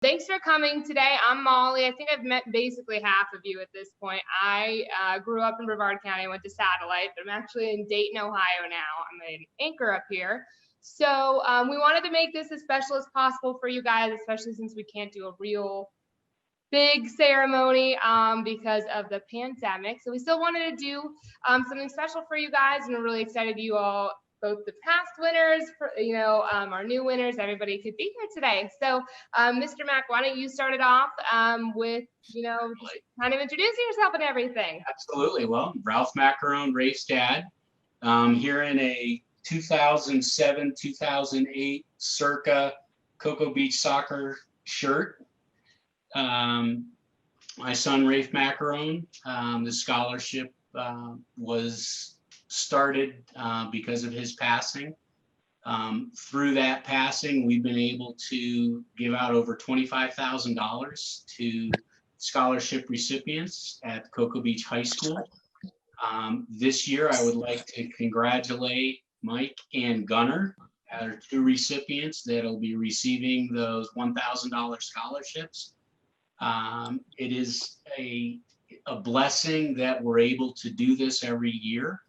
Thanks for coming today. I'm Molly. I think I've met basically half of you at this point. I grew up in Brevard County. I went to Satellite, but I'm actually in Dayton, Ohio now. I'm an anchor up here. So we wanted to make this as special as possible for you guys, especially since we can't do a real big ceremony because of the pandemic. So we still wanted to do something special for you guys, and we're really excited you all, both the past winners, our new winners, everybody could be here today. So Mr. Mack, why don't you start it off with, just kind of introducing yourself and everything. Absolutely. Well, Ralph Maccarone, Rafe's dad, here in a 2007-2008 circa Cocoa Beach soccer shirt. My son, Rafe Maccarone, the scholarship was started because of his passing. Through that passing, we've been able to give out over $25,000 to scholarship recipients at Cocoa Beach High School. This year, I would like to congratulate Mike and Gunnar, our two recipients that'll be receiving those $1,000 scholarships. It is a blessing that we're able to do this every year.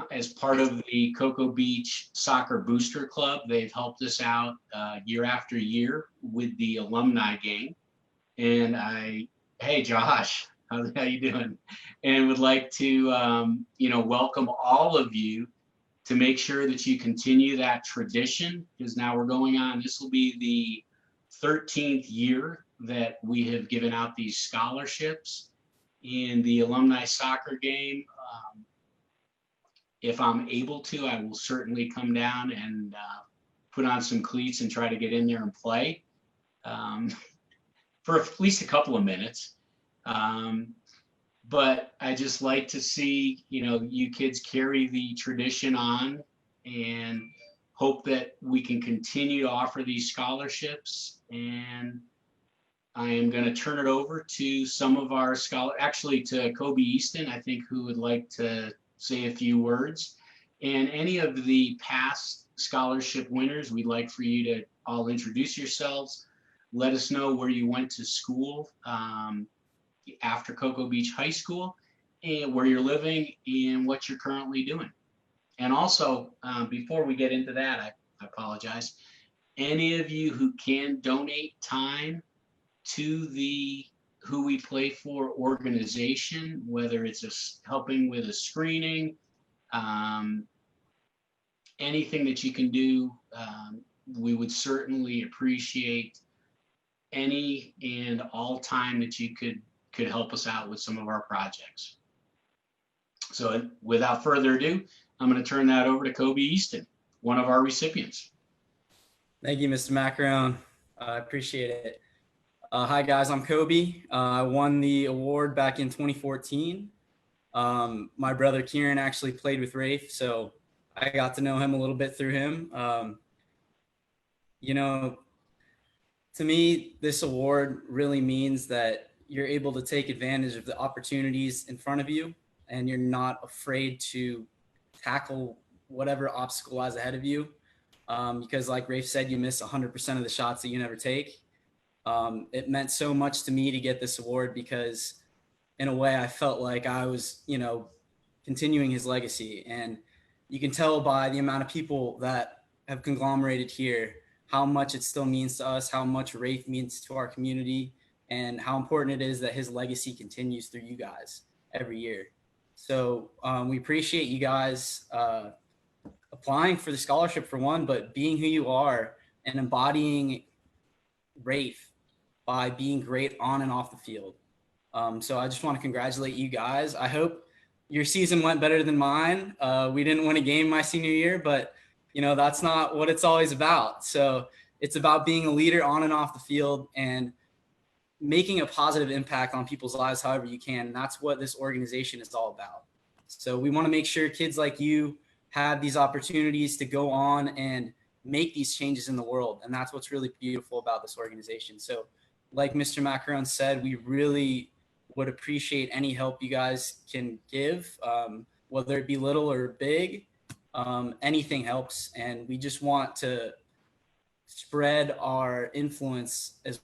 As part of the Cocoa Beach Soccer Booster Club, they've helped us out year after year with the alumni game. And hey, Josh, how you doing? And would like to, welcome all of you to make sure that you continue that tradition, because now we're going on, this will be the 13th year that we have given out these scholarships in the alumni soccer game. If I'm able to, I will certainly come down and put on some cleats and try to get in there and play for at least a couple of minutes. But I just like to see, you kids carry the tradition on, and hope that we can continue to offer these scholarships. And I am going to turn it over to some of our actually to Kobe Easton, I think, who would like to say a few words. And any of the past scholarship winners, we'd like for you to all introduce yourselves. Let us know where you went to school after Cocoa Beach High School, and where you're living and what you're currently doing. And also, before we get into that, I apologize. Any of you who can donate time to the Who We Play For organization, whether it's helping with a screening, anything that you can do, we would certainly appreciate any and all time that you could help us out with some of our projects. So without further ado, I'm going to turn that over to Kobe Easton, one of our recipients. Thank you, Mr. Maccarone. I appreciate it. Hi guys, I'm Kobe. I won the award back in 2014. My brother Kieran actually played with Rafe, so I got to know him a little bit through him. To me, this award really means that you're able to take advantage of the opportunities in front of you, and you're not afraid to tackle whatever obstacle lies ahead of you. Because like Rafe said, you miss 100% of the shots that you never take. It meant so much to me to get this award, because in a way I felt like I was, continuing his legacy. And you can tell by the amount of people that have conglomerated here how much it still means to us, how much Rafe means to our community, and how important it is that his legacy continues through you guys every year. So we appreciate you guys applying for the scholarship for one, but being who you are and embodying Rafe by being great on and off the field. So I just want to congratulate you guys. I hope your season went better than mine. We didn't win a game my senior year, but that's not what it's always about. So it's about being a leader on and off the field and making a positive impact on people's lives however you can. And that's what this organization is all about. So we want to make sure kids like you have these opportunities to go on and make these changes in the world. And that's what's really beautiful about this organization. So like Mr. Maccarone said, we really would appreciate any help you guys can give, whether it be little or big. Anything helps. And we just want to spread our influence as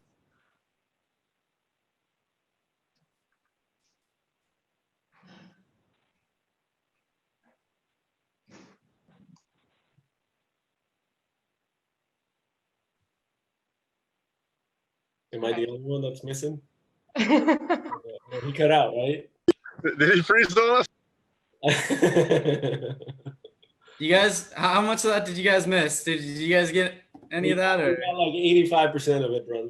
Am I the only one that's missing? He cut out, right? Did he freeze on us? you guys, how much of that did you guys miss? Did you guys get any of that? We Or got like 85% of it, brother.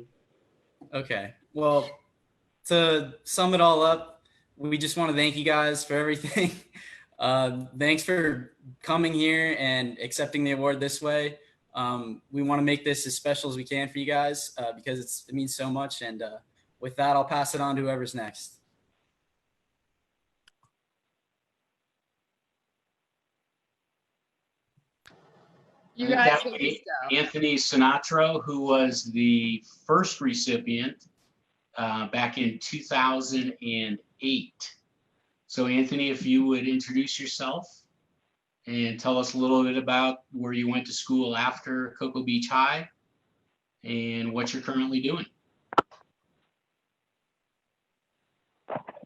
okay, well, to sum it all up, we just want to thank you guys for everything. Thanks for coming here and accepting the award this way. We want to make this as special as we can for you guys because it means so much. And with that, I'll pass it on to whoever's next. You I think guys that can would be just go. Anthony Sinatra, who was the first recipient back in 2008. So Anthony, if you would introduce yourself and tell us a little bit about where you went to school after Cocoa Beach High and what you're currently doing.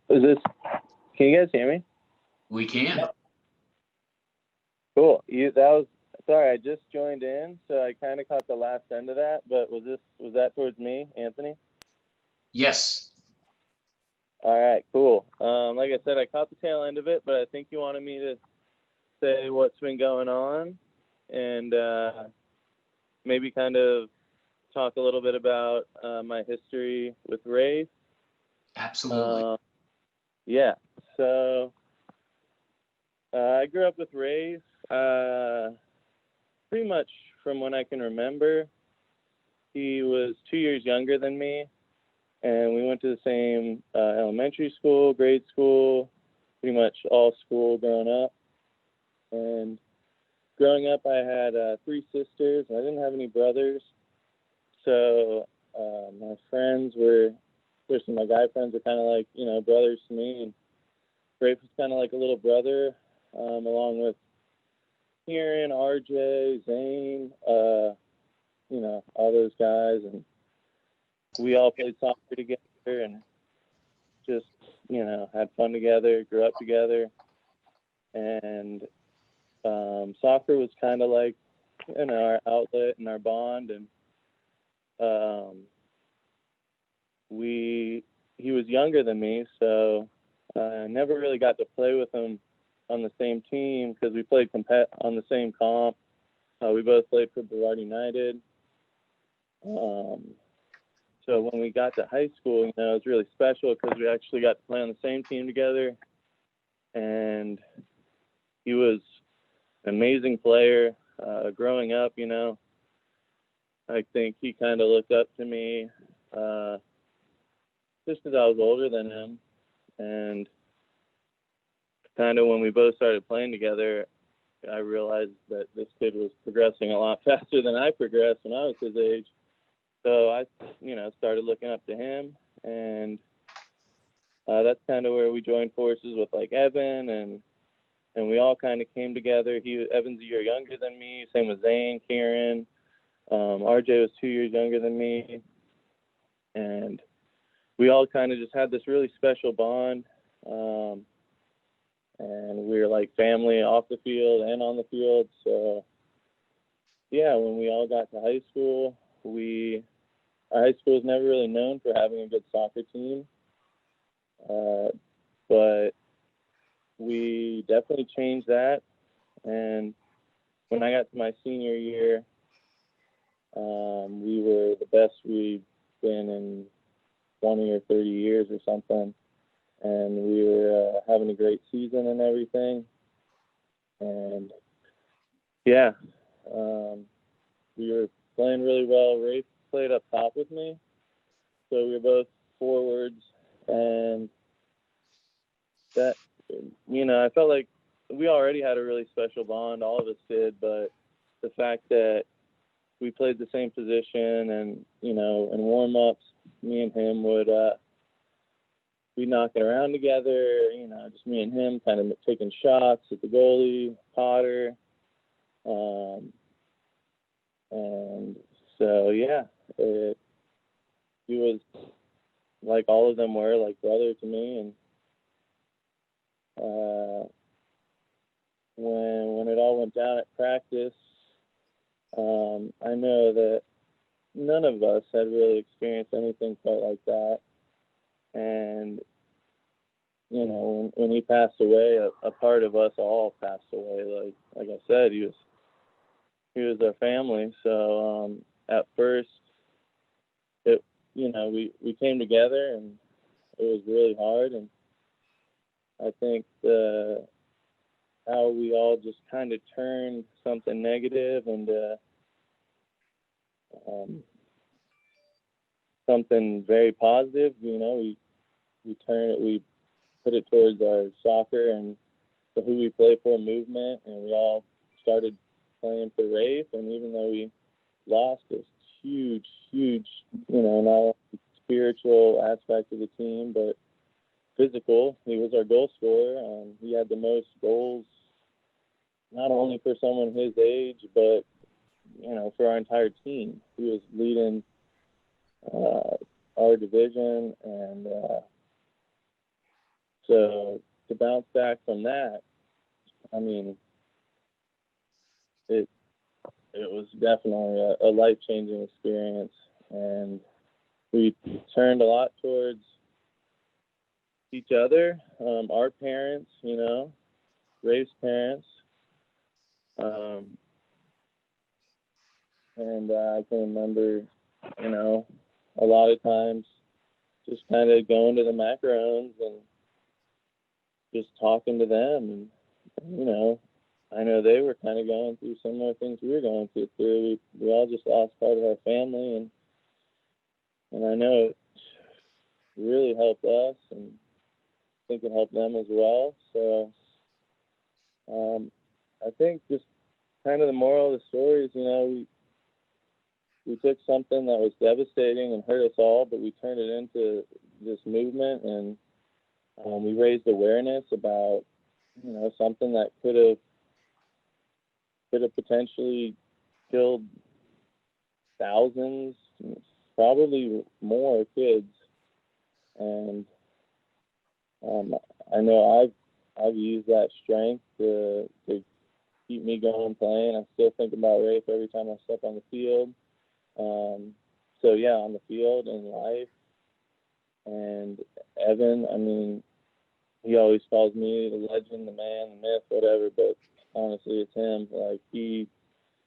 Can you guys hear me? We can. Cool. Sorry, I just joined in, so I kind of caught the last end of that, but was that towards me, Anthony? Yes. All right, cool. Like I said, I caught the tail end of it, but I think you wanted me to say what's been going on and maybe kind of talk a little bit about my history with Rafe. Absolutely. Yeah, so I grew up with Rafe pretty much from when I can remember. He was 2 years younger than me, and we went to the same elementary school, grade school, pretty much all school growing up. And growing up, I had 3 sisters, and I didn't have any brothers. So my friends especially my guy friends, were kind of like, brothers to me. And Rafe was kind of like a little brother, along with Kieran, RJ, Zane, all those guys. And we all played soccer together and just, had fun together, grew up together. And soccer was kind of like, our outlet and our bond. And he was younger than me, so I never really got to play with him on the same team because we played on the same comp. We both played for Brevard United. So when we got to high school, it was really special because we actually got to play on the same team together. And he was an amazing player. Growing up, I think he kind of looked up to me just because I was older than him. And kind of when we both started playing together, I realized that this kid was progressing a lot faster than I progressed when I was his age. So I, started looking up to him, and that's kind of where we joined forces with like Evan, and we all kind of came together. Evan's a year younger than me, same with Zane, Kieran. RJ was 2 years younger than me, and we all kind of just had this really special bond. And we were like family off the field and on the field. So yeah, when we all got to high school, our high school was never really known for having a good soccer team. But we definitely changed that. And when I got to my senior year, we were the best we've been in 20 or 30 years or something. And we were having a great season and everything. And yeah, we were playing really well. Rafe played up top with me, so we were both forwards. And that, I felt like we already had a really special bond. All of us did, but the fact that we played the same position, and in warm-ups, me and him would be knocking around together, just me and him kind of taking shots at the goalie, Potter, and So yeah, he was like all of them were, like brother to me. And when it all went down at practice, I know that none of us had really experienced anything quite like that. And you know, when he passed away, a part of us all passed away. Like I said, he was our family. So at first, we came together, and it was really hard. And I think how we all just kind of turned something negative into something very positive. You know, we put it towards our soccer and the Who We Play For movement, and we all started playing for Rafe. And even though we lost this huge, not only spiritual aspect of the team, but physical, he was our goal scorer. He had the most goals, not only for someone his age, but for our entire team. He was leading our division, and so to bounce back from that, I mean, it was definitely a life-changing experience, and we turned a lot towards each other, our parents, Rafe's parents, and I can remember, a lot of times just kind of going to the Maccarones and just talking to them, and I know they were kind of going through similar things we were going through. We all just lost part of our family, and I know it really helped us, and I think it helped them as well. So I think just kind of the moral of the story is, we took something that was devastating and hurt us all, but we turned it into this movement, and we raised awareness about, something that could have potentially killed thousands, probably more kids. And I know I've used that strength to keep me going playing. I still think about Rafe every time I step on the field. So yeah, on the field and life. And Evan, I mean, he always calls me the legend, the man, the myth, whatever, but honestly, it's him. Like, he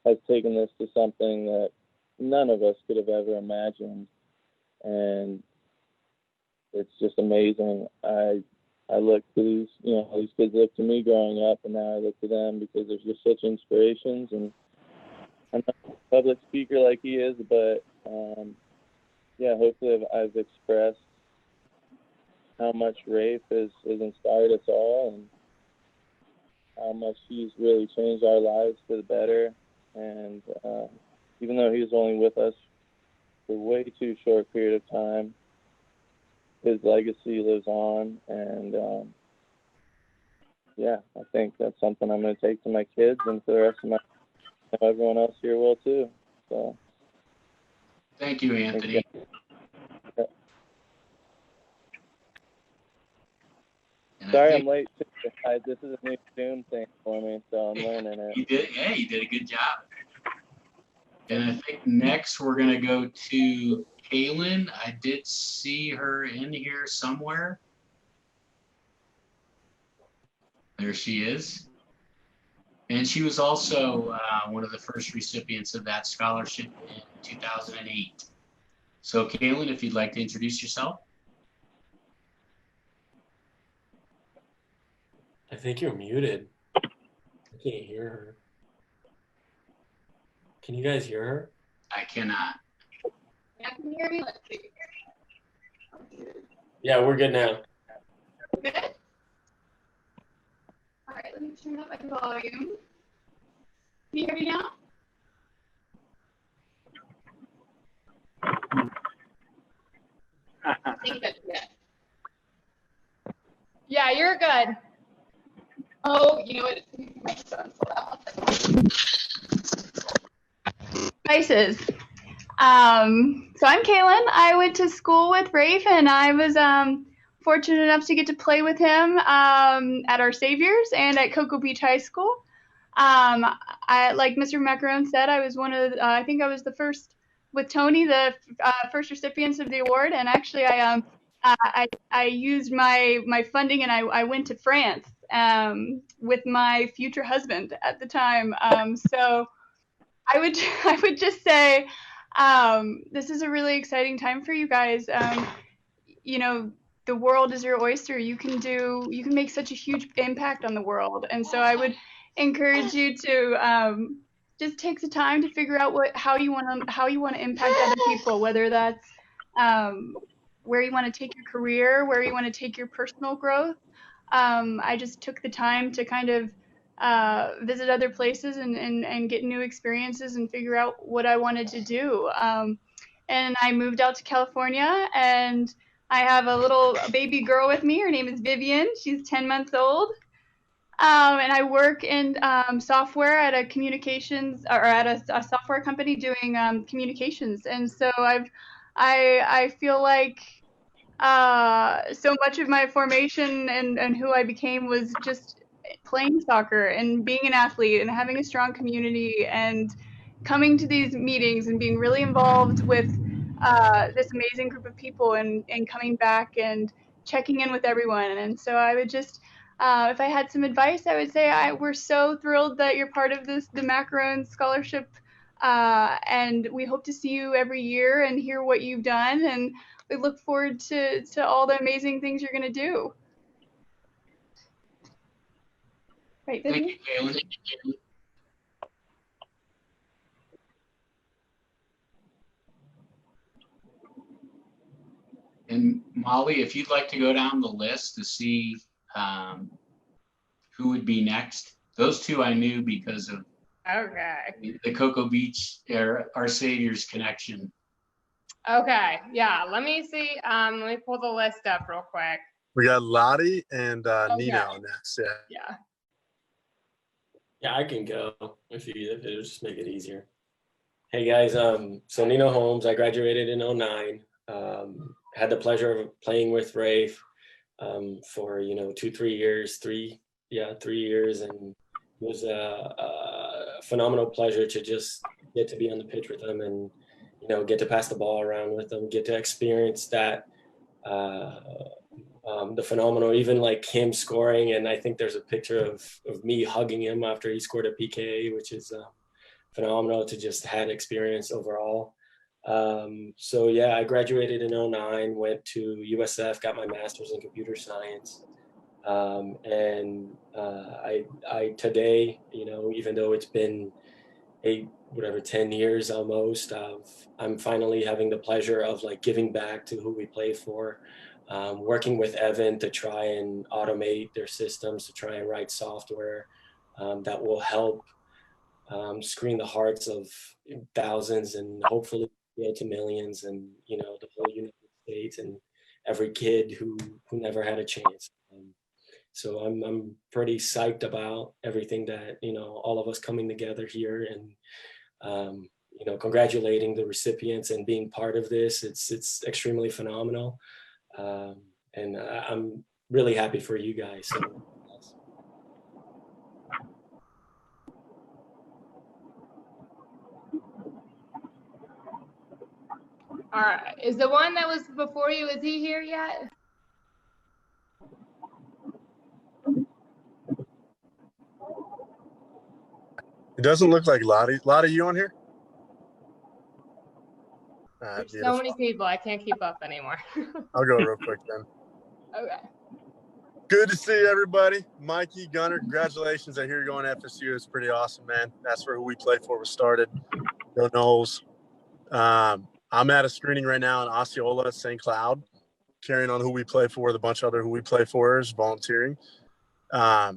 has taken this to something that none of us could have ever imagined. And it's just amazing. I look to these, these kids look to me growing up, and now I look to them because they're just such inspirations. And I'm not a public speaker like he is, but yeah, hopefully I've expressed how much Rafe has inspired us all, and how much he's really changed our lives for the better. And even though he was only with us for way too short a period of time, his legacy lives on. And yeah, I think that's something I'm going to take to my kids, and for the rest of everyone else here will too. So Thank you, Anthony. Sorry I'm late too. This is a new Zoom thing for me, so I'm learning it. You did a good job. And I think next we're going to go to Kaylin. I did see her in here somewhere. There she is. And she was also one of the first recipients of that scholarship in 2008. So Kaylin, if you'd like to introduce yourself. I think you're muted. I can't hear her. Can you guys hear her? I cannot. Yeah, can you hear me? Let's see. Yeah, we're good now. Good? All right, let me turn up my volume. Can you hear me now? I think that's good. Yeah, you're good. Oh, you know what? My son's so loud. Devices. So I'm Kaylin. I went to school with Rafe, and I was fortunate enough to get to play with him at our Saviors and at Cocoa Beach High School. I, like Mr. Maccarone said, I was one of I think I was the first with Tony, the first recipients of the award, and actually I used my funding and I went to France with my future husband at the time. So I would I would just say this is a really exciting time for you guys. You know, the world is your oyster. You can make such a huge impact on the world, and so I would encourage you to just take the time to figure out how you want to impact other people, whether that's where you want to take your career, where you want to take your personal growth. I just took the time to kind of visit other places and get new experiences and figure out what I wanted to do. And I moved out to California, and I have a little baby girl with me. Her name is Vivian. She's 10 months old. And I work in software at a communications or at a software company doing communications. And so I feel like so much of my formation and who I became was just playing soccer and being an athlete and having a strong community and coming to these meetings and being really involved with this amazing group of people and coming back and checking in with everyone. And so I would just, if I had some advice, I would say we're so thrilled that you're part of the Maccarone Scholarship, and we hope to see you every year and hear what you've done. And we look forward to all the amazing things you're going to do. Right, Thank Vivian? you, Kaylin. And Molly, if you'd like to go down the list to see who would be next. Those two I knew because of the Cocoa Beach, our Savior's connection. Okay, yeah, let me see. Let me pull the list up real quick. We got Lottie and Nino next. Yeah. Yeah, I can go if it'll just make it easier. Hey guys, so Nino Holmes, I graduated in 09. Had the pleasure of playing with Rafe for 3 years, and it was a phenomenal pleasure to just get to be on the pitch with them and get to pass the ball around with them, get to experience that the phenomenal, even like him scoring. And I think there's a picture of me hugging him after he scored a PK, which is phenomenal to just had experience overall. So yeah, I graduated in 09, went to USF, got my master's in computer science. And I today, even though it's been 10 years almost, I'm finally having the pleasure of like giving back to who we play for, working with Evan to try and automate their systems, to try and write software that will help screen the hearts of thousands and hopefully to millions, and the whole United States and every kid who never had a chance. So I'm pretty psyched about everything that all of us coming together here and congratulating the recipients and being part of this. It's extremely phenomenal, and I'm really happy for you guys. So. All right. Is the one that was before you, is he here yet? It doesn't look like Lottie. Lottie, you on here? There's so many people, I can't keep up anymore. I'll go real quick then. Okay. Good to see everybody. Mikey, Gunner, congratulations. I hear you're going to FSU. It's pretty awesome, man. That's where who we play for was started. Go Knowles. I'm at a screening right now in Osceola, St. Cloud, carrying on who we play for with a bunch of other who we play for is volunteering. I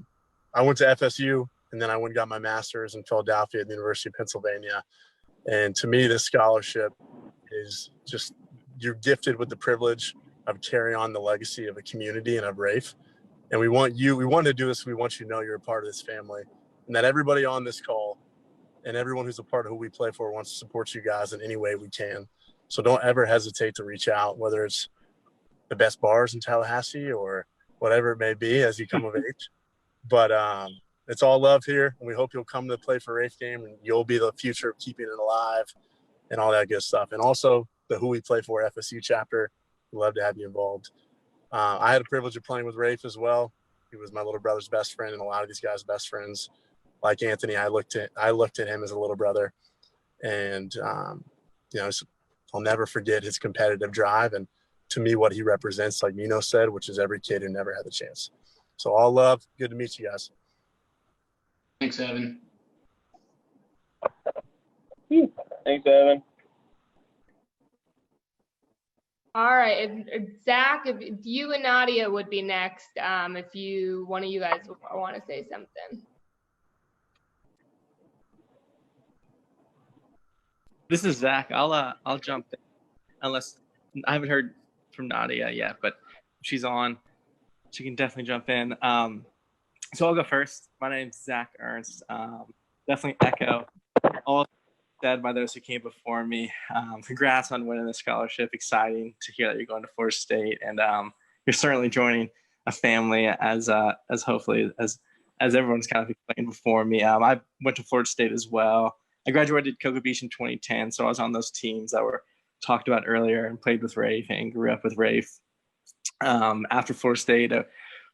went to FSU, and then I went and got my master's in Philadelphia at the University of Pennsylvania. And to me, this scholarship is just, you're gifted with the privilege of carrying on the legacy of a community and of Rafe. And we want to do this. We want you to know you're a part of this family, and that everybody on this call and everyone who's a part of who we play for wants to support you guys in any way we can. So don't ever hesitate to reach out, whether it's the best bars in Tallahassee or whatever it may be as you come of age. But it's all love here, and we hope you'll come to play for Rafe game, and you'll be the future of keeping it alive and all that good stuff. And also the Who We Play For FSU chapter, we'd love to have you involved. I had the privilege of playing with Rafe as well. He was my little brother's best friend, and a lot of these guys' best friends. Like Anthony, I looked at him as a little brother, and I'll never forget his competitive drive, and to me, what he represents, like Nino said, which is every kid who never had the chance. So all love. Good to meet you guys. Thanks, Evan. Thanks, Evan. All right, Zach, if you and Nadia would be next, if one of you guys want to say something. This is Zach. I'll jump in, unless I haven't heard from Nadia yet, but if she's on, she can definitely jump in. So I'll go first. My name's Zach Ernst. Definitely echo all said by those who came before me. Congrats on winning the scholarship. Exciting to hear that you're going to Florida State, and you're certainly joining a family as hopefully as everyone's kind of explained before me. I went to Florida State as well. I graduated Cocoa Beach in 2010, so I was on those teams that were talked about earlier and played with Rafe and grew up with Rafe. After Florida State, I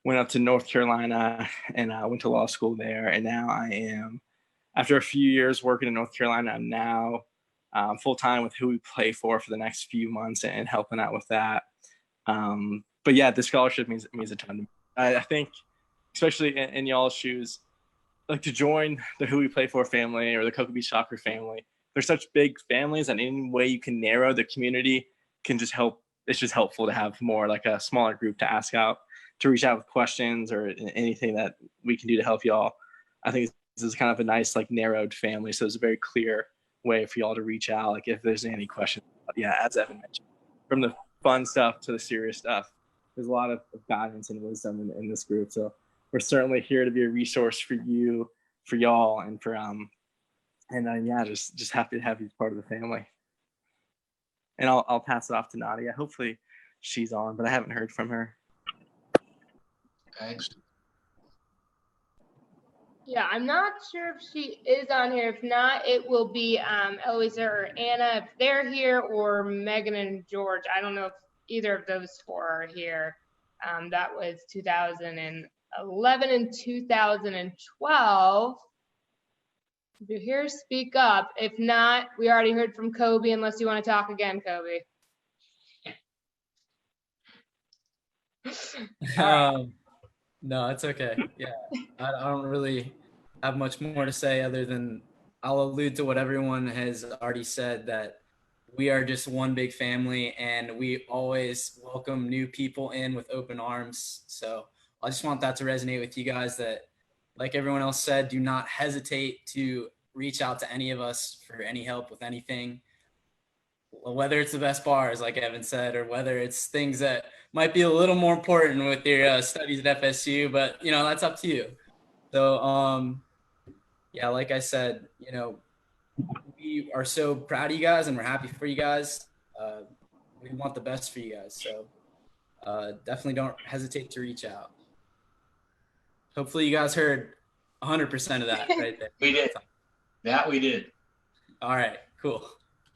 went up to North Carolina and I went to law school there. And now I am, after a few years working in North Carolina, I'm now full-time with Who We Play For the next few months and helping out with that. But yeah, the scholarship means a ton to me. I think, especially in y'all's shoes, like to join the Who We Play For family or the Cocoa Beach Soccer family. They're such big families, and any way you can narrow the community can just help. It's just helpful to have more like a smaller group to ask out, to reach out with questions or anything that we can do to help y'all. I think this is kind of a nice like narrowed family, so it's a very clear way for y'all to reach out. Like if there's any questions, yeah, as Evan mentioned, from the fun stuff to the serious stuff, there's a lot of guidance and wisdom in this group. So we're certainly here to be a resource for you, for y'all, and for yeah, just happy to have you as part of the family. And I'll pass it off to Nadia. Hopefully she's on, but I haven't heard from her. Thanks. Yeah, I'm not sure if she is on here. If not, it will be Eloisa or Anna if they're here, or Megan and George. I don't know if either of those four are here. That was 2011 and 2012. If you're here, speak up. If not, we already heard from Kobe, unless you want to talk again, Kobe. No, it's okay. Yeah, I don't really have much more to say other than I'll allude to what everyone has already said, that we are just one big family and we always welcome new people in with open arms. So I just want that to resonate with you guys, that like everyone else said, do not hesitate to reach out to any of us for any help with anything, whether it's the best bars, like Evan said, or whether it's things that might be a little more important with your studies at FSU, but that's up to you. So, yeah, like I said, we are so proud of you guys and we're happy for you guys. We want the best for you guys. So definitely don't hesitate to reach out. Hopefully you guys heard 100% of that right there. We did. That we did. All right, cool.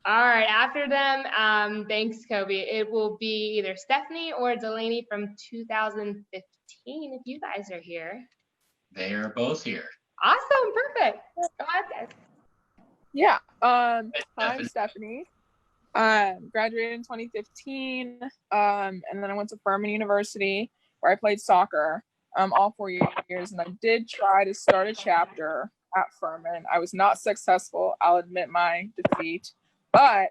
All right, after them, thanks, Kobe. It will be either Stephanie or Delaney from 2015 if you guys are here. They are both here. Awesome, perfect. Go ahead, guys. Yeah, I'm Stephanie. Graduated in 2015, and then I went to Furman University where I played soccer all 4 years, and I did try to start a chapter at Furman. I was not successful. I'll admit my defeat, but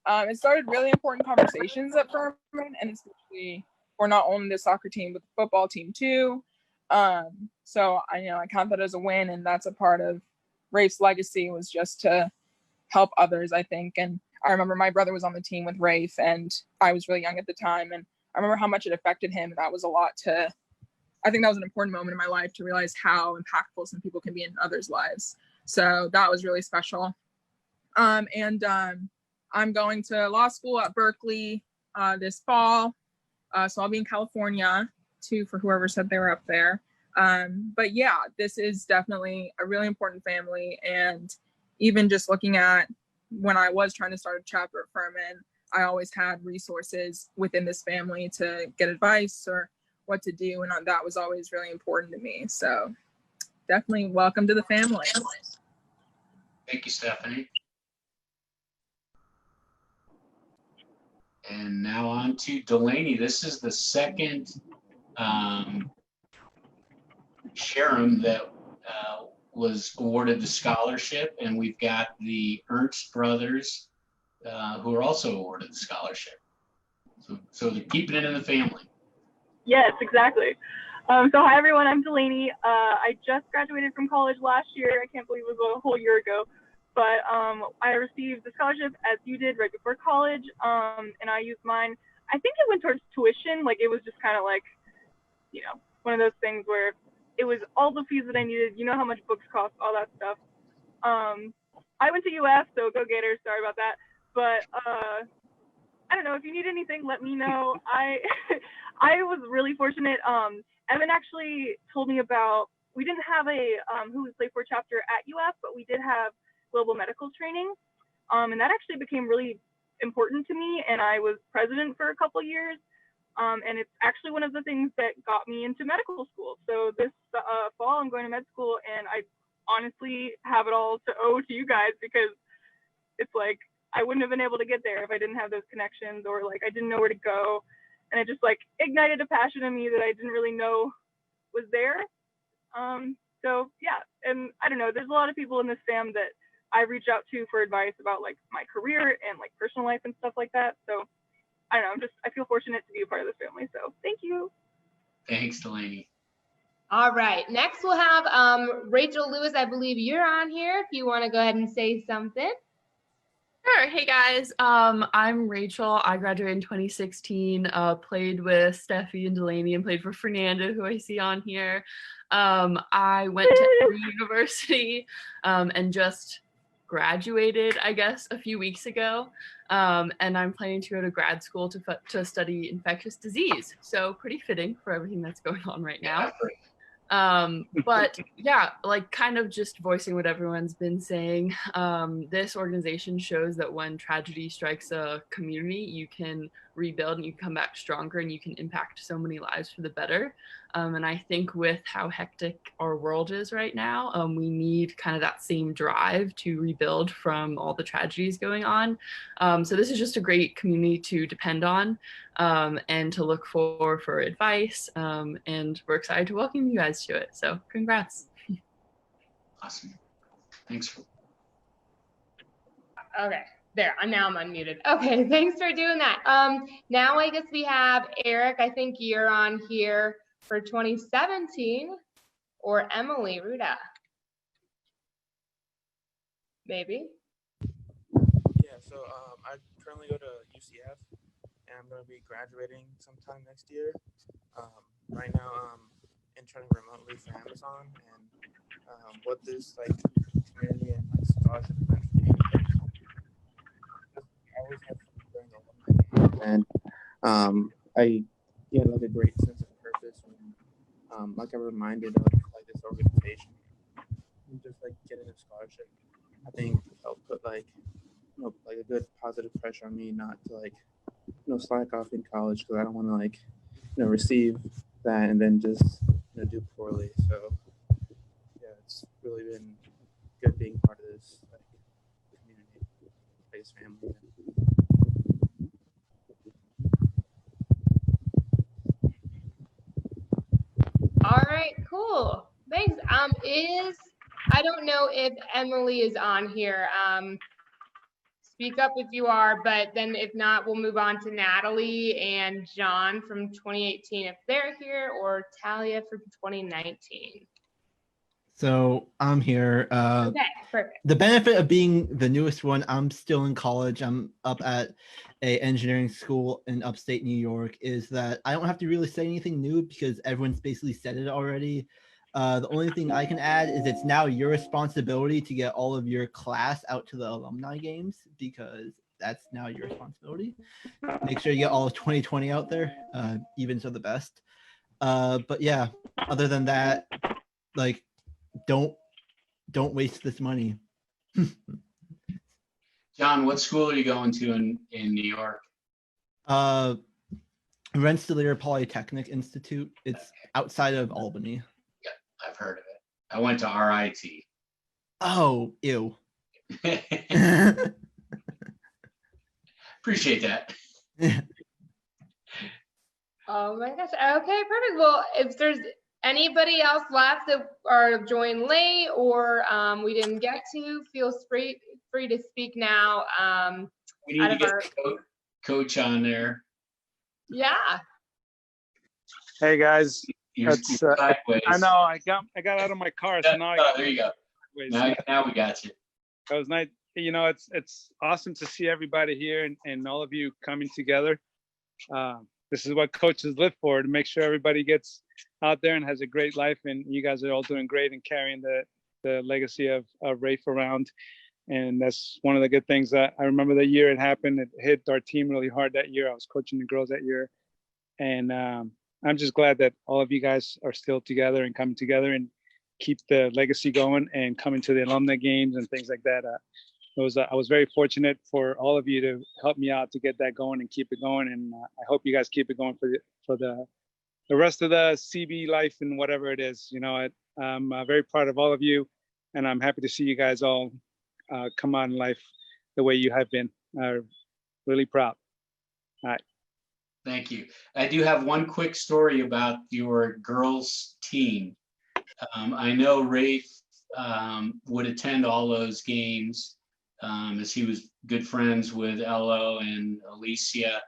it started really important conversations at Furman, and especially for not only the soccer team but the football team too. So I count that as a win, and that's a part of Rafe's legacy, was just to help others, I think. And I remember my brother was on the team with Rafe, and I was really young at the time, and I remember how much it affected him. And that was a lot I think that was an important moment in my life to realize how impactful some people can be in others' lives. So that was really special. I'm going to law school at Berkeley this fall. So I'll be in California too, for whoever said they were up there. But yeah, this is definitely a really important family. And even just looking at when I was trying to start a chapter at Furman, I always had resources within this family to get advice or what to do. And that was always really important to me. So definitely welcome to the family. Thank you, Stephanie. And now on to Delaney. This is the second Sharon that was awarded the scholarship, and we've got the Ernst brothers who are also awarded the scholarship. So they're keeping it in the family. Yes, exactly. So hi everyone, I'm Delaney. I just graduated from college last year. I can't believe it was a whole year ago. But I received the scholarship as you did right before college, and I used mine. I think it went towards tuition. Like it was just kind of like, you know, one of those things where it was all the fees that I needed. You know how much books cost, all that stuff. I went to UF, so go Gators. Sorry about that. But I don't know, if you need anything, let me know. I was really fortunate. Evan actually told me about, we didn't have a Who We Play For chapter at UF, but we did have global medical training. And that actually became really important to me. And I was president for a couple of years. And it's actually one of the things that got me into medical school. So this fall, I'm going to med school, and I honestly have it all to owe to you guys, because it's like, I wouldn't have been able to get there if I didn't have those connections, or like I didn't know where to go. And it just like ignited a passion in me that I didn't really know was there. So yeah, and I don't know, there's a lot of people in this fam that I reach out to for advice about like my career and like personal life and stuff like that. So I don't know, I feel fortunate to be a part of this family. So thank you. Thanks, Delaney. All right, next we'll have Rachel Lewis. I believe you're on here if you want to go ahead and say something. Sure. Hey guys, I'm Rachel. I graduated in 2016, played with Steffi and Delaney, and played for Fernanda, who I see on here. I went to Emory University and just graduated, I guess, a few weeks ago. And I'm planning to go to grad school to study infectious disease. So pretty fitting for everything that's going on right now. But yeah, like kind of just voicing what everyone's been saying. This organization shows that when tragedy strikes a community, you can rebuild and you come back stronger, and you can impact so many lives for the better. And I think with how hectic our world is right now, we need kind of that same drive to rebuild from all the tragedies going on. So this is just a great community to depend on and to look for advice. And we're excited to welcome you guys to it. So congrats. Awesome. Thanks. Okay, there, now I'm unmuted. Okay, thanks for doing that. Now I guess we have Eric. I think you're on here for 2017, or Emily Ruda. Maybe. Yeah, so I currently go to UCF, and I'm going to be graduating sometime next year. Right now, I'm interning remotely for Amazon, and what this like community and like scholarship event for me, I always have fun during the alumni game, and I get like a great sense of purpose when like I'm reminded of like this organization, and just like getting a scholarship, I think helped put like like a good positive pressure on me not to like slack off in college, because I don't want to like receive that and then just do poorly. So yeah, it's really been good being part of this like community, this family. All right, cool. Thanks. I don't know if Emily is on here. Speak up if you are, but then if not, we'll move on to Natalie and John from 2018 if they're here, or Talia from 2019. So I'm here. Okay, perfect. The benefit of being the newest one, I'm still in college. I'm up at a engineering school in upstate New York, is that I don't have to really say anything new because everyone's basically said it already. The only thing I can add is it's now your responsibility to get all of your class out to the alumni games, because that's now your responsibility. Make sure you get all of 2020 out there, even so the best. But yeah, other than that, like, don't waste this money. John, what school are you going to in New York? Rensselaer Polytechnic Institute. It's outside of Albany. Yeah, I've heard of it. I went to RIT. Oh, ew. Appreciate that. Oh my gosh. Okay, perfect. Well, if there's anybody else left that are joined late or we didn't get to, feel free to speak now. We need to get coach on there. Yeah. Hey guys, You're sideways. I know I got out of my car, so now there you go. Now we got you. That was nice. You know, it's awesome to see everybody here and all of you coming together. This is what coaches live for, to make sure everybody gets out there and has a great life. And you guys are all doing great and carrying the legacy of Rafe around. And that's one of the good things. That I remember the year it happened. It hit our team really hard that year. I was coaching the girls that year. And I'm just glad that all of you guys are still together and coming together and keep the legacy going and coming to the alumni games and things like that. I was very fortunate for all of you to help me out to get that going and keep it going. And I hope you guys keep it going for the rest of the CB life and whatever it is. You know, I'm very proud of all of you, and I'm happy to see you guys all come on in life the way you have been. Really proud. All right. Thank you. I do have one quick story about your girls team. I know Rafe would attend all those games as he was good friends with Ello and Alicia.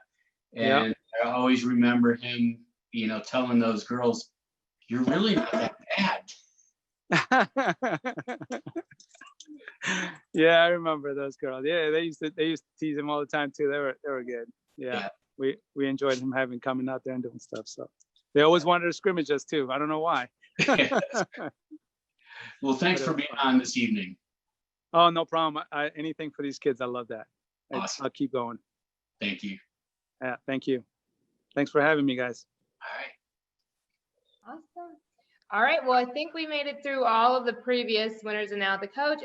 And I always remember him, you know, telling those girls, "You're really not that bad." Yeah, I remember those girls. Yeah, they used to tease him all the time too. They were good. Yeah. We enjoyed him coming out there and doing stuff. So they always wanted to scrimmage us too. I don't know why. Well, thanks for being on this evening. Oh, no problem. Anything for these kids. I love that. Awesome. I'll keep going. Thank you. Yeah, thank you. Thanks for having me, guys. All right. Awesome. All right. Well, I think we made it through all of the previous winners and now the coach.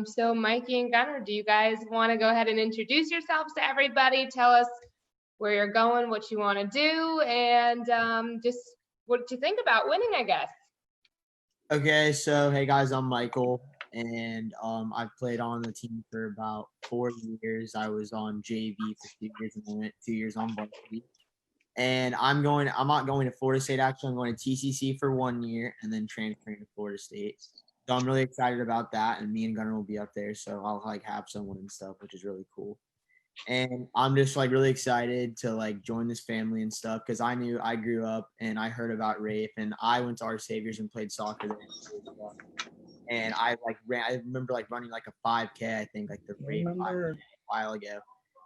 So Mikey and Gunnar, do you guys want to go ahead and introduce yourselves to everybody? Tell us where you're going, what you want to do, and just what you think about winning, I guess. Okay, so hey guys, I'm Michael, and I've played on the team for about 4 years. I was on JV for 2 years, and then went 2 years on varsity. And I'm not going to Florida State, actually. I'm going to TCC for 1 year and then transferring to Florida State. So I'm really excited about that, and me and Gunnar will be up there, so I'll have someone and stuff, which is really cool. And I'm just really excited to join this family and stuff, because I grew up and I heard about Rafe, and I went to Our Saviors and played soccer there. And I remember running a 5K, I think, the Rafe 5K a while ago.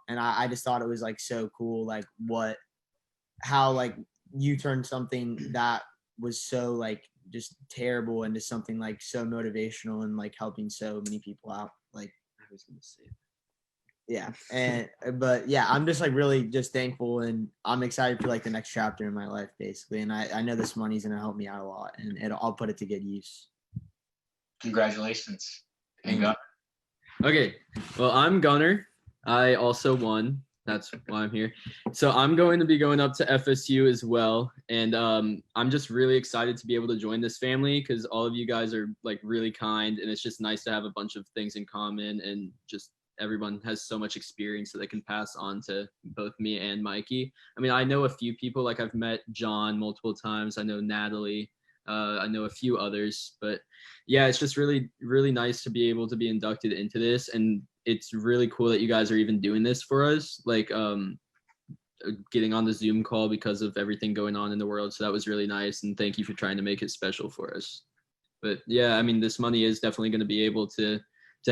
And I just thought it was so cool, how you turned something that was so just terrible into something so motivational and helping so many people out. I was gonna say. Yeah. But yeah, I'm just really just thankful, and I'm excited for the next chapter in my life, basically. And I know this money's gonna help me out a lot, and I'll put it to good use. Congratulations. And Gunnar. Okay. Well, I'm Gunnar. I also won. That's why I'm here. So I'm going to be going up to FSU as well. And I'm just really excited to be able to join this family, because all of you guys are really kind, and it's just nice to have a bunch of things in common, and just everyone has so much experience that they can pass on to both me and Mikey. I mean, I know a few people, I've met John multiple times. I know Natalie. I know a few others, but yeah, it's just really, really nice to be able to be inducted into this. And it's really cool that you guys are even doing this for us, getting on the Zoom call because of everything going on in the world. So that was really nice. And thank you for trying to make it special for us. But yeah, I mean, this money is definitely going to be able to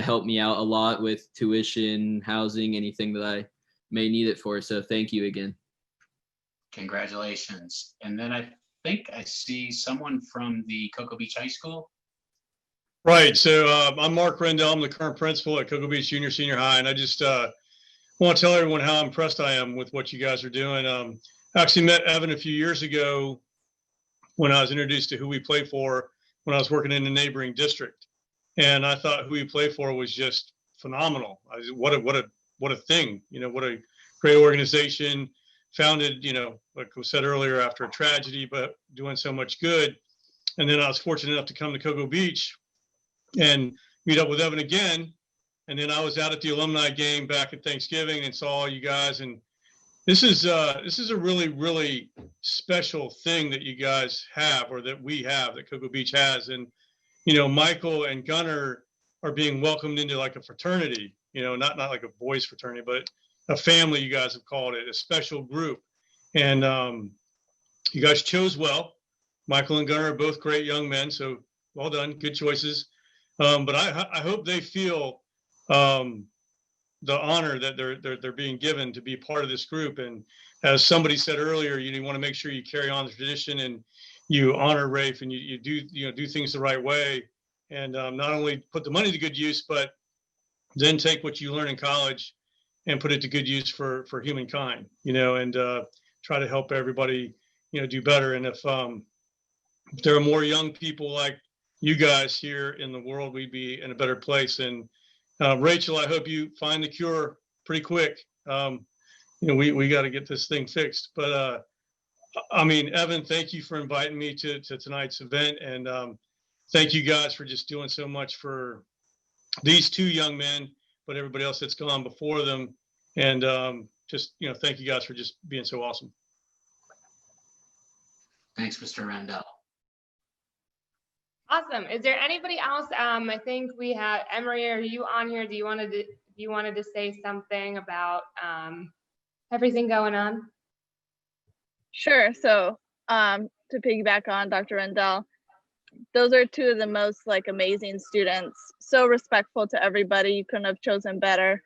help me out a lot with tuition, housing, anything that I may need it for. So thank you again. Congratulations. And then I think I see someone from the Cocoa Beach High School. Right. So I'm Mark Rendell. I'm the current principal at Cocoa Beach Junior Senior High, and I just want to tell everyone how impressed I am with what you guys are doing. I actually met Evan a few years ago when I was introduced to who we play for when I was working in the neighboring district, and I thought who we play for was just phenomenal. What a thing, what a great organization, founded, like was said earlier, after a tragedy, but doing so much good. And then I was fortunate enough to come to Cocoa Beach and meet up with Evan again. And then I was out at the alumni game back at Thanksgiving and saw all you guys. And this is a really, really special thing that you guys have, or that we have, that Cocoa Beach has. And, Michael and Gunnar are being welcomed into like a fraternity, not like a boys fraternity, but a family, you guys have called it, a special group. And you guys chose well. Michael and Gunnar are both great young men, so well done, good choices. But I hope they feel the honor that they're being given to be part of this group. And as somebody said earlier, you want to make sure you carry on the tradition and you honor Rafe, and you do things the right way, and not only put the money to good use, but then take what you learn in college and put it to good use for humankind, and try to help everybody, do better. And if there are more young people like you guys here in the world, we'd be in a better place. And Rachel, I hope you find the cure pretty quick. We got to get this thing fixed. But Evan, thank you for inviting me to tonight's event, and thank you guys for just doing so much for these two young men, but everybody else that's gone before them. And thank you guys for just being so awesome. Thanks, Mr. Rendell. Awesome. Is there anybody else? I think we have Emery. Are you on here? Do you wanted to say something about everything going on? Sure. So to piggyback on Dr. Rendell, those are two of the most amazing students. So respectful to everybody. You couldn't have chosen better.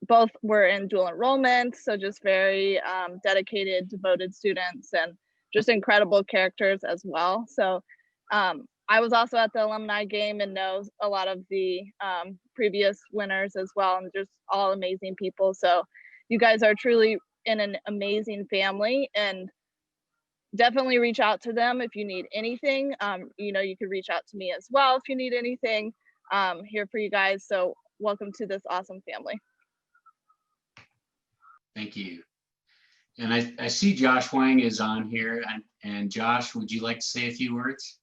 Both were in dual enrollment, so just very dedicated, devoted students, and just incredible characters as well. So I was also at the alumni game and know a lot of the previous winners as well, and just all amazing people. So you guys are truly in an amazing family, and definitely reach out to them if you need anything. You could reach out to me as well if you need anything. Here for you guys. So welcome to this awesome family. Thank you. And I see Josh Wang is on here. And Josh, would you like to say a few words?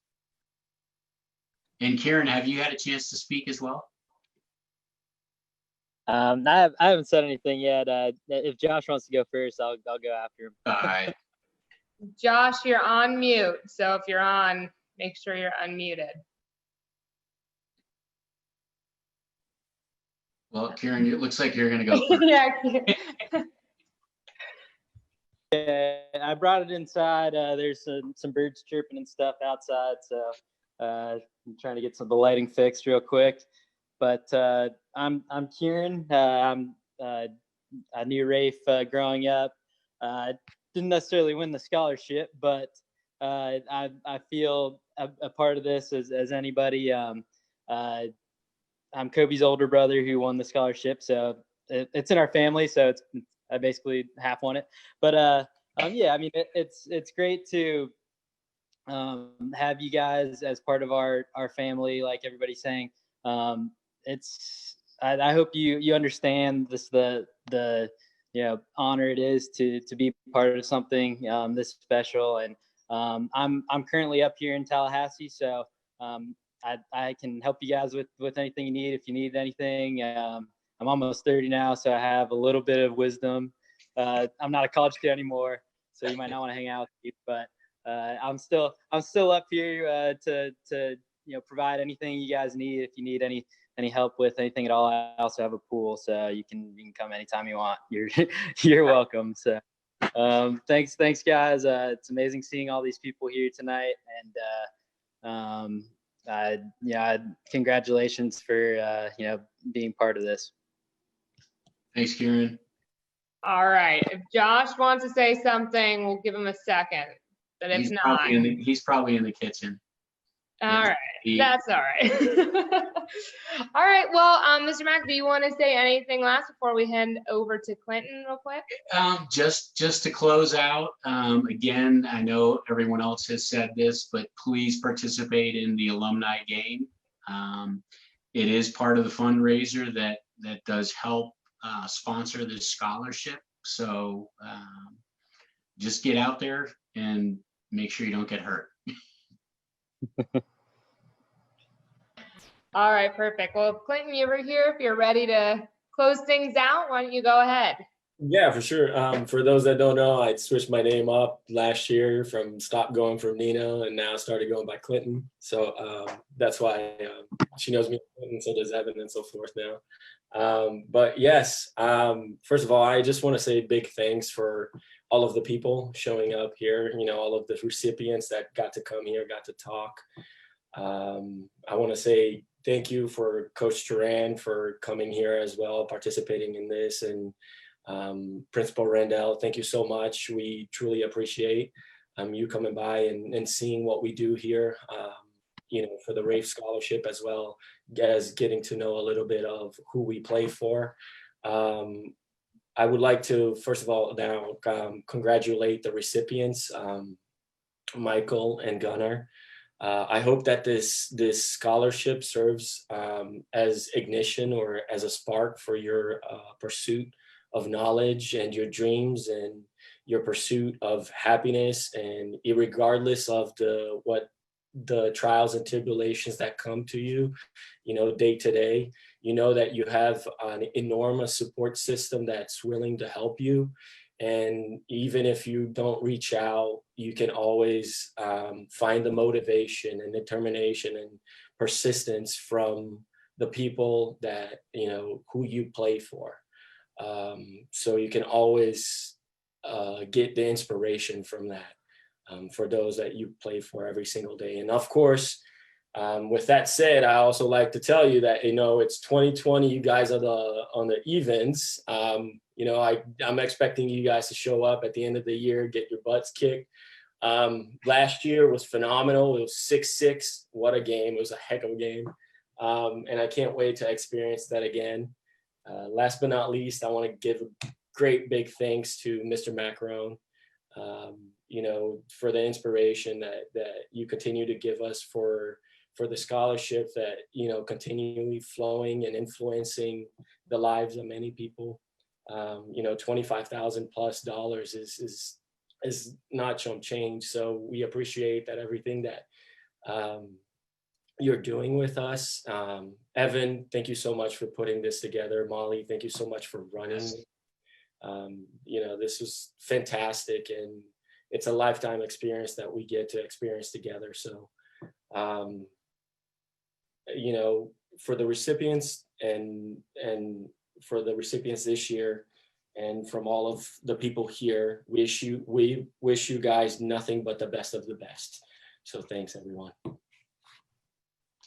And Karen, have you had a chance to speak as well? I haven't said anything yet. If Josh wants to go first, I'll go after him. All right. Josh, you're on mute. So if you're on, make sure you're unmuted. Well, Karen, it looks like you're going to go first. Yeah, I brought it inside. There's some birds chirping and stuff outside, so I'm trying to get some of the lighting fixed real quick. But I'm Kieran. I knew Rafe growing up. Didn't necessarily win the scholarship, but I feel a part of this as anybody. I'm Kobe's older brother who won the scholarship, so it's in our family. So I basically half won it. But yeah, it's great to have you guys as part of our family, like everybody's saying. I hope you understand the honor it is to be part of something this special. And I'm currently up here in Tallahassee, so I can help you guys with anything you need. If you need anything, I'm almost 30 now, so I have a little bit of wisdom. I'm not a college student anymore, so you might not want to hang out with me, but I'm still up here to provide anything you guys need. If you need any help with anything at all, I also have a pool, so you can come anytime you want. You're welcome. So thanks guys. It's amazing seeing all these people here tonight, and congratulations for being part of this. Thanks, Kieran. All right. If Josh wants to say something, we'll give him a second. but if He's not, he's probably in the kitchen. all right, that's all right. All right, well, Mr. Mack, do you want to say anything last before we hand over to Clinton real quick? Just to close out, again, I know everyone else has said this, but please participate in the alumni game. It is part of the fundraiser that does help sponsor this scholarship. So just get out there and make sure you don't get hurt. All right, perfect. Well, Clinton, you were here. If you're ready to close things out, why don't you go ahead? Yeah, for sure. For those that don't know, I switched my name up last year stopped going from Nina and now started going by Clinton. So that's why she knows me, and so does Evan and so forth now. But yes, first of all, I just want to say big thanks for all of the people showing up here, all of the recipients that got to come here, got to talk. I want to say thank you for Coach Turan for coming here as well, participating in this, and Principal Rendell, thank you so much. We truly appreciate you coming by and seeing what we do here, for the Rafe Scholarship, as well as getting to know a little bit of who we play for. I would like to, first of all, now congratulate the recipients, Michael and Gunnar. I hope that this scholarship serves as ignition or as a spark for your pursuit of knowledge and your dreams and your pursuit of happiness, and regardless of what the trials and tribulations that come to you, day to day, that you have an enormous support system that's willing to help you. And even if you don't reach out, you can always find the motivation and determination and persistence from the people that, who you play for. So you can always get the inspiration from that for those that you play for every single day. And of course, with that said, I also like to tell you that, it's 2020, you guys are on the events. I'm expecting you guys to show up at the end of the year, get your butts kicked. Last year was phenomenal. It was 6-6. What a game. It was a heck of a game. And I can't wait to experience that again. Last but not least, I want to give a great big thanks to Mr. Maccarone, for the inspiration that you continue to give us for the scholarship that, continually flowing and influencing the lives of many people. $25,000+ is not chump change. So we appreciate that, everything that you're doing with us. Evan, thank you so much for putting this together. Molly, thank you so much for running. This was fantastic, and it's a lifetime experience that we get to experience together. So, for the recipients and for the recipients this year, and from all of the people here, we wish you guys nothing but the best of the best. So thanks, everyone.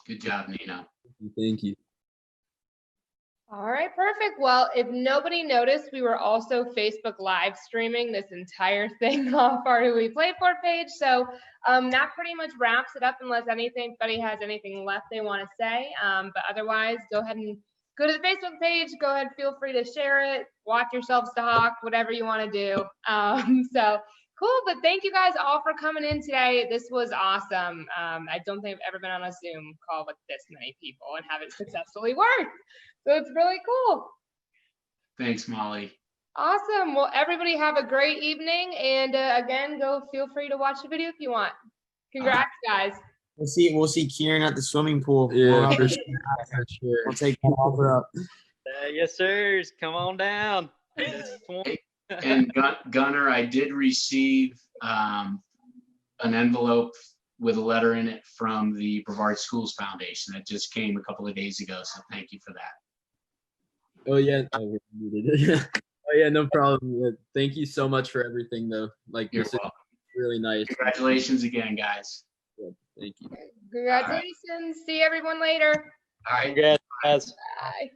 Good job, Nina. Thank you. All right, perfect. Well, if nobody noticed, we were also Facebook live streaming this entire thing off our Who We Play For page. So that pretty much wraps it up, unless anybody has anything left they want to say. But otherwise, go ahead and go to the Facebook page. Go ahead, feel free to share it, watch yourselves talk, whatever you want to do. So cool, but thank you guys all for coming in today. This was awesome. I don't think I've ever been on a Zoom call with this many people and have it successfully work. So it's really cool. Thanks, Molly. Awesome. Well, everybody have a great evening. And again, feel free to watch the video if you want. Congrats, guys. We'll see Kieran at the swimming pool. Yeah, for sure. We'll take that offer up. Yes, sirs. Come on down. And Gunnar, I did receive an envelope with a letter in it from the Brevard Schools Foundation that just came a couple of days ago. So thank you for that. Oh yeah. Oh yeah, no problem. Yeah, thank you so much for everything, though. You're welcome. Really nice. Congratulations again, guys. Yeah, thank you. Congratulations. Right. See everyone later. All right. Congrats, guys. Bye.